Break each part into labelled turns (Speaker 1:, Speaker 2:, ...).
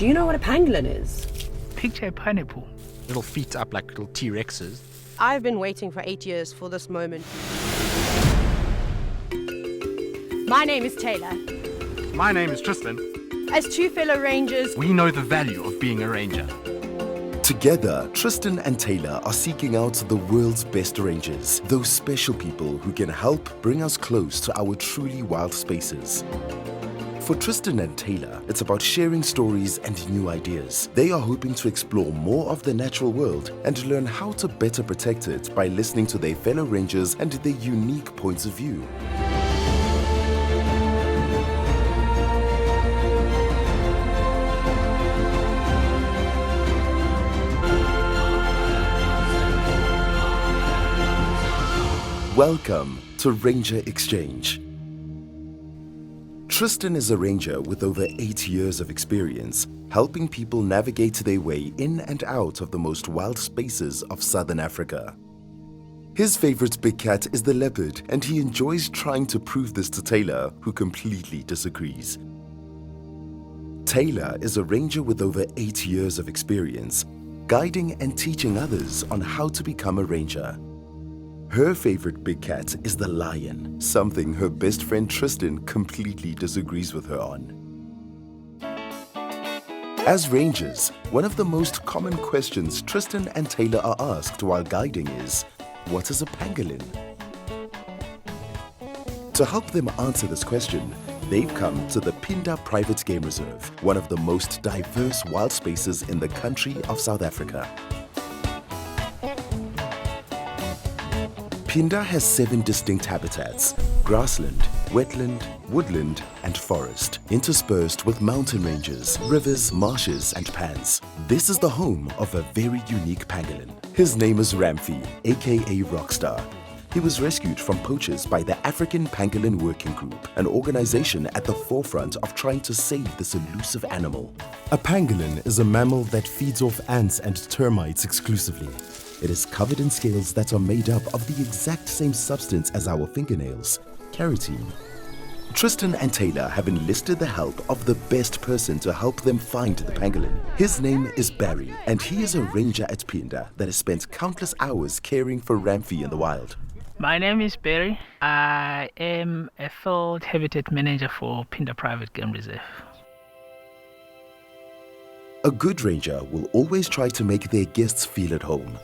Speaker 1: Do you know what a pangolin is?
Speaker 2: Picture a pineapple.
Speaker 3: Little feet up like little T-Rexes.
Speaker 4: I've been waiting for 8 years for this moment. My name is Tayla.
Speaker 3: My name is Tristan.
Speaker 4: As two fellow rangers,
Speaker 3: We know the value of being a ranger.
Speaker 5: Together, Tristan and Tayla are seeking out the world's best rangers, those special people who can help bring us close to our truly wild spaces. For Tristan and Tayla, it's about sharing stories and new ideas. They are hoping to explore more of the natural world and learn how to better protect it by listening to their fellow rangers and their unique points of view. Welcome to Ranger Exchange. Tristan is a ranger with over 8 years of experience, helping people navigate their way in and out of the most wild spaces of Southern Africa. His favorite big cat is the leopard, and he enjoys trying to prove this to Tayla, who completely disagrees. Tayla is a ranger with over 8 years of experience, guiding and teaching others on how to become a ranger. Her favorite big cat is the lion, something her best friend Tristan completely disagrees with her on. As rangers, one of the most common questions Tristan and Tayla are asked while guiding is, what is a pangolin? To help them answer this question, they've come to the Pinda Private Game Reserve, one of the most diverse wild spaces in the country of South Africa. Pinda has 7 distinct habitats: grassland, wetland, woodland, and forest, interspersed with mountain ranges, rivers, marshes, and pans. This is the home of a very unique pangolin. His name is Ramfy, aka Rockstar. He was rescued from poachers by the African Pangolin Working Group, an organization at the forefront of trying to save this elusive animal. A pangolin is a mammal that feeds off ants and termites exclusively. It is covered in scales that are made up of the exact same substance as our fingernails, keratin. Tristan and Tayla have enlisted the help of the best person to help them find the pangolin. His name is Barry, and he is a ranger at Pinda that has spent countless hours caring for Ramfy in the wild.
Speaker 2: My name is Barry. I am a field habitat manager for Pinda Private Game Reserve.
Speaker 5: A good ranger will always try to make their guests feel at home.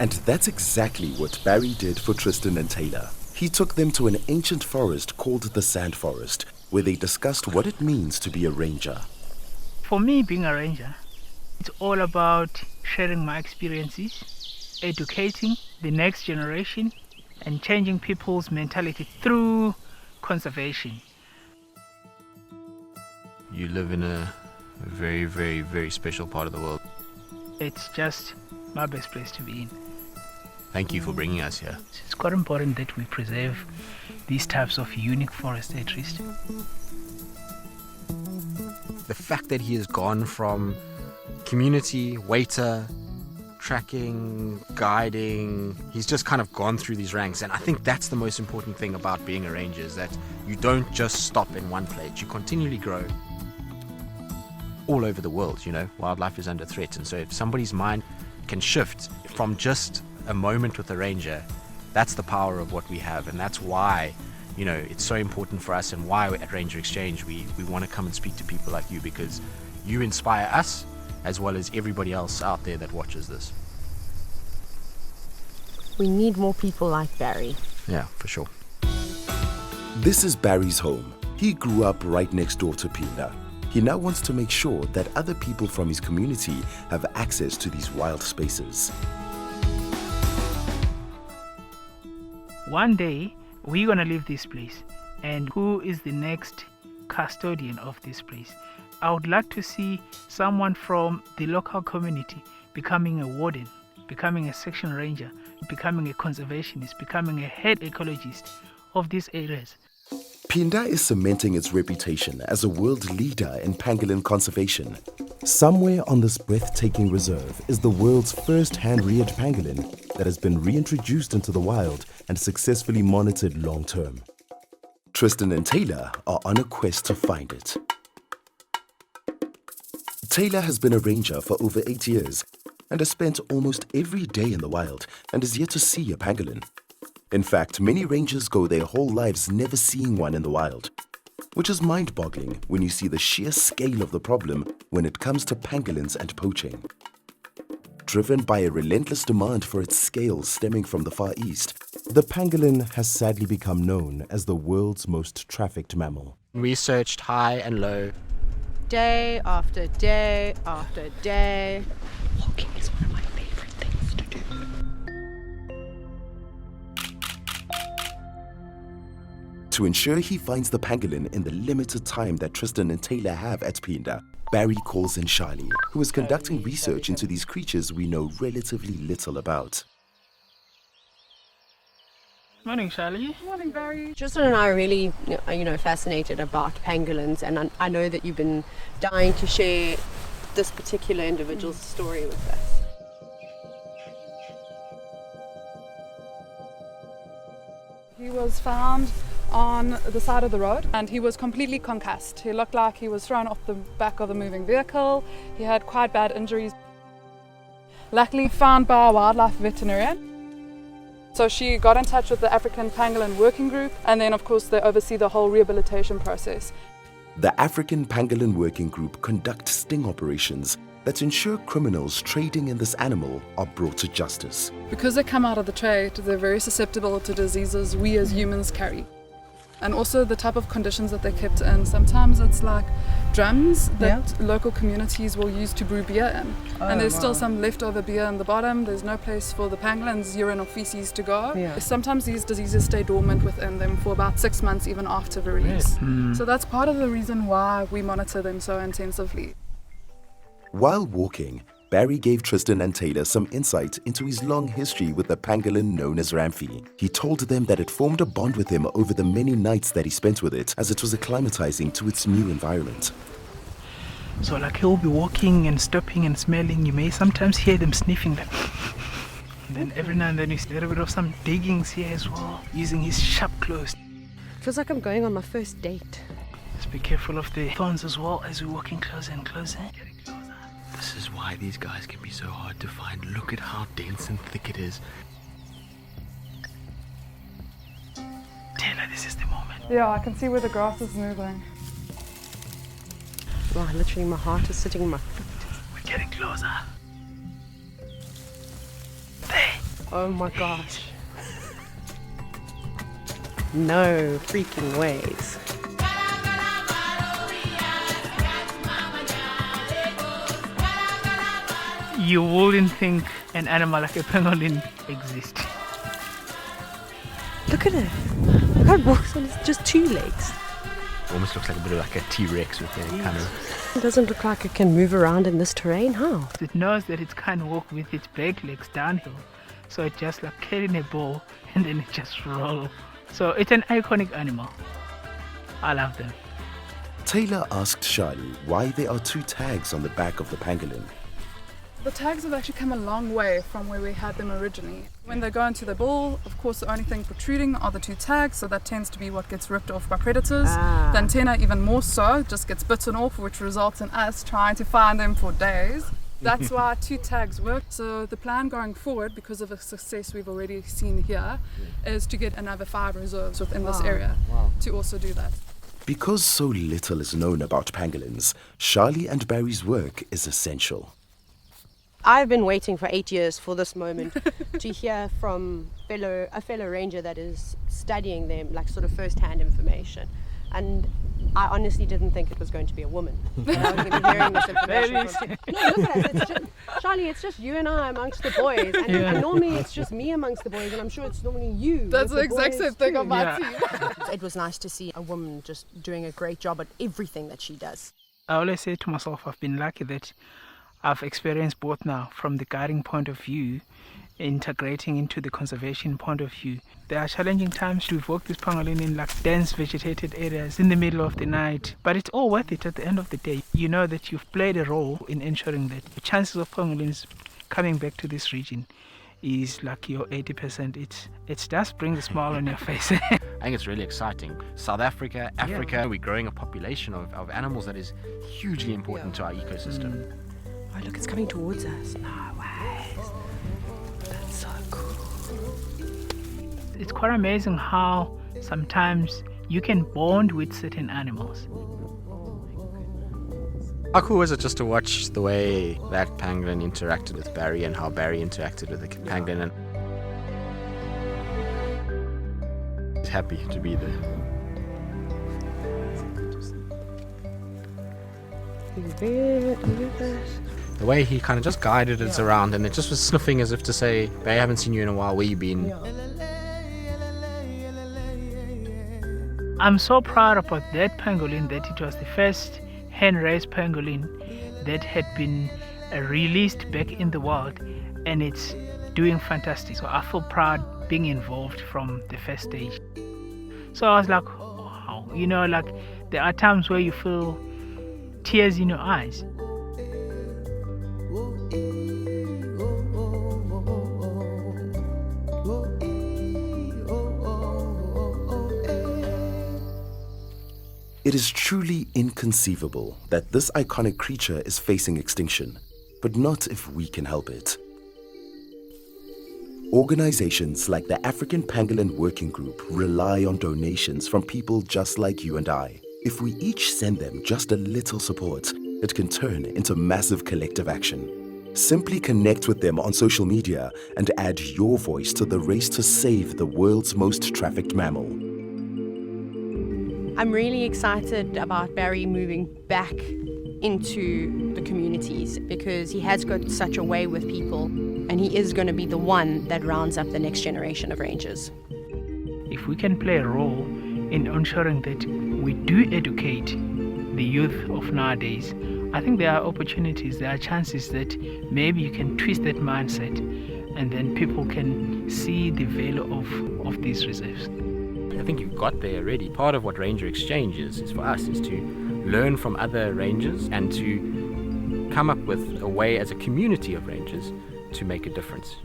Speaker 5: And that's exactly what Barry did for Tristan and Tayla. He took them to an ancient forest called the Sand Forest, where they discussed what it means to be a ranger.
Speaker 2: For me, being a ranger, it's all about sharing my experiences, educating the next generation, and changing people's mentality through conservation.
Speaker 3: You live in a very, very, very special part of the world.
Speaker 2: It's just my best place to be in.
Speaker 3: Thank you for bringing us here.
Speaker 2: It's quite important that we preserve these types of unique forests at least.
Speaker 3: The fact that he has gone from community, waiter, tracking, guiding, he's just kind of gone through these ranks, and I think that's the most important thing about being a ranger, is that you don't just stop in one place, you continually grow. All over the world, wildlife is under threat, and so if somebody's mind can shift from just a moment with a ranger, that's the power of what we have, and that's why it's so important for us, and why at Ranger Exchange we want to come and speak to people like you, because you inspire us as well as everybody else out there that watches this.
Speaker 4: we need more people like Barry.
Speaker 3: Yeah, for sure.
Speaker 5: This is Barry's home. He grew up right next door to Pinda. He now wants to make sure that other people from his community have access to these wild spaces.
Speaker 2: One day, we're going to leave this place. And who is the next custodian of this place? I would like to see someone from the local community becoming a warden, becoming a section ranger, becoming a conservationist, becoming a head ecologist of these areas.
Speaker 5: Pinda is cementing its reputation as a world leader in pangolin conservation. Somewhere on this breathtaking reserve is the world's first hand-reared pangolin that has been reintroduced into the wild and successfully monitored long-term. Tristan and Tayla are on a quest to find it. Tayla has been a ranger for over 8 years and has spent almost every day in the wild and is yet to see a pangolin. In fact, many rangers go their whole lives never seeing one in the wild, which is mind-boggling when you see the sheer scale of the problem when it comes to pangolins and poaching. Driven by a relentless demand for its scales stemming from the Far East, the pangolin has sadly become known as the world's most trafficked mammal.
Speaker 3: We searched high and low.
Speaker 4: Day after day after day.
Speaker 1: Walking is one of my favorite things to do.
Speaker 5: To ensure he finds the pangolin in the limited time that Tristan and Tayla have at Pinda, Barry calls in Charlie, who is conducting research into these creatures we know relatively little about.
Speaker 2: Morning, Charlie.
Speaker 4: Morning, Barry. Tristan and I are really, fascinated about pangolins, and I know that you've been dying to share this particular individual's story with us.
Speaker 6: He was found on the side of the road and he was completely concussed. He looked like he was thrown off the back of a moving vehicle. He had quite bad injuries. Luckily found by a wildlife veterinarian. So she got in touch with the African Pangolin Working Group, and then of course they oversee the whole rehabilitation process.
Speaker 5: The African Pangolin Working Group conduct sting operations that ensure criminals trading in this animal are brought to justice.
Speaker 6: Because they come out of the trade, they're very susceptible to diseases we as humans carry. And also the type of conditions that they're kept in. Sometimes it's like drums that local communities will use to brew beer in. And there's still some leftover beer in the bottom. There's no place for the pangolin's urine or feces to go. Sometimes these diseases stay dormant within them for about 6 months even after the release. So that's part of the reason why we monitor them so intensively.
Speaker 5: While walking, Barry gave Tristan and Tayla some insight into his long history with the pangolin known as Ramfy. He told them that it formed a bond with him over the many nights that he spent with it, as it was acclimatizing to its new environment.
Speaker 2: So like he'll be walking and stopping and smelling. You may sometimes hear them sniffing like and then every now and then you see a little bit of some diggings here as well, using his sharp claws.
Speaker 4: Feels like I'm going on my first date.
Speaker 2: Just be careful of the thorns as well as we're walking closer and closer.
Speaker 3: This is why these guys can be so hard to find. Look at how dense and thick it is.
Speaker 2: Tayla, this is the moment.
Speaker 6: Yeah, I can see where the grass is moving.
Speaker 4: Wow, literally my heart is sitting in my feet.
Speaker 2: We're getting closer. There.
Speaker 4: Oh my gosh. No freaking ways.
Speaker 2: You wouldn't think an animal like a pangolin exists.
Speaker 4: Look at it. Look how it walks on just 2 legs.
Speaker 3: Almost looks like a bit of like a T-Rex with their kind of...
Speaker 4: It doesn't look like it can move around in this terrain. How?
Speaker 2: It knows that it can't walk with its back legs downhill. So it just like carrying a ball and then it just rolls. So it's an iconic animal. I love them.
Speaker 5: Tayla asked Charlie why there are 2 tags on the back of the pangolin.
Speaker 6: The tags have actually come a long way from where we had them originally. When they go into the ball, of course the only thing protruding are the 2 tags, so that tends to be what gets ripped off by predators. The antenna even more so, just gets bitten off, which results in us trying to find them for days. That's why 2 tags work. So the plan going forward, because of the success we've already seen here, is to get another 5 reserves within this area to also do that.
Speaker 5: Because so little is known about pangolins, Charlie and Barry's work is essential.
Speaker 4: I've been waiting for 8 years for this moment to hear from a fellow ranger that is studying them, like sort of first-hand information. And I honestly didn't think it was going to be a woman. And I was going to be hearing this information from... No, look at us. Charlie, it's just you and I amongst the boys. And normally it's just me amongst the boys, and I'm sure it's normally you.
Speaker 6: That's the exact same thing on my team.
Speaker 4: It was nice to see a woman just doing a great job at everything that she does.
Speaker 2: I always say to myself, I've been lucky that I've experienced both now, from the guiding point of view, integrating into the conservation point of view. There are challenging times to walk this pangolin in like dense vegetated areas in the middle of the night, but it's all worth it at the end of the day. You know that you've played a role in ensuring that the chances of pangolins coming back to this region is like your 80%. It does bring a smile on your face.
Speaker 3: I think it's really exciting. South Africa, Africa, we're growing a population of animals that is hugely important to our ecosystem.
Speaker 4: Oh, look, it's coming towards us. No way. That's so cool.
Speaker 2: It's quite amazing how sometimes you can bond with certain animals.
Speaker 3: How cool was it just to watch the way that pangolin interacted with Barry and how Barry interacted with the pangolin? And he's happy to be there. The way he kind of just guided it around and it just was sniffing as if to say, Barry, I haven't seen you in a while, where you been?
Speaker 2: I'm so proud about that pangolin that it was the first hen-raised pangolin that had been released back in the wild, and it's doing fantastic. So I feel proud being involved from the first stage. So I was like, wow, you know, like there are times where you feel tears in your eyes.
Speaker 5: It is truly inconceivable that this iconic creature is facing extinction, but not if we can help it. Organizations like the African Pangolin Working Group rely on donations from people just like you and I. If we each send them just a little support, it can turn into massive collective action. Simply connect with them on social media and add your voice to the race to save the world's most trafficked mammal.
Speaker 4: I'm really excited about Barry moving back into the communities because he has got such a way with people and he is going to be the one that rounds up the next generation of rangers.
Speaker 2: If we can play a role in ensuring that we do educate the youth of nowadays, I think there are opportunities, there are chances that maybe you can twist that mindset and then people can see the value of these reserves.
Speaker 3: I think you've got there already. Part of what Ranger Exchange is for us is to learn from other rangers and to come up with a way as a community of rangers to make a difference.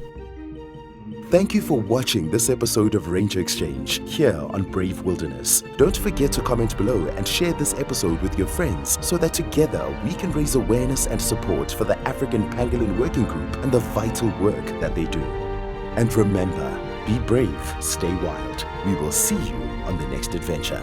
Speaker 5: Thank you for watching this episode of Ranger Exchange here on Brave Wilderness. Don't forget to comment below and share this episode with your friends so that together we can raise awareness and support for the African Pangolin Working Group and the vital work that they do. And remember, be brave, stay wild. We will see you on the next adventure.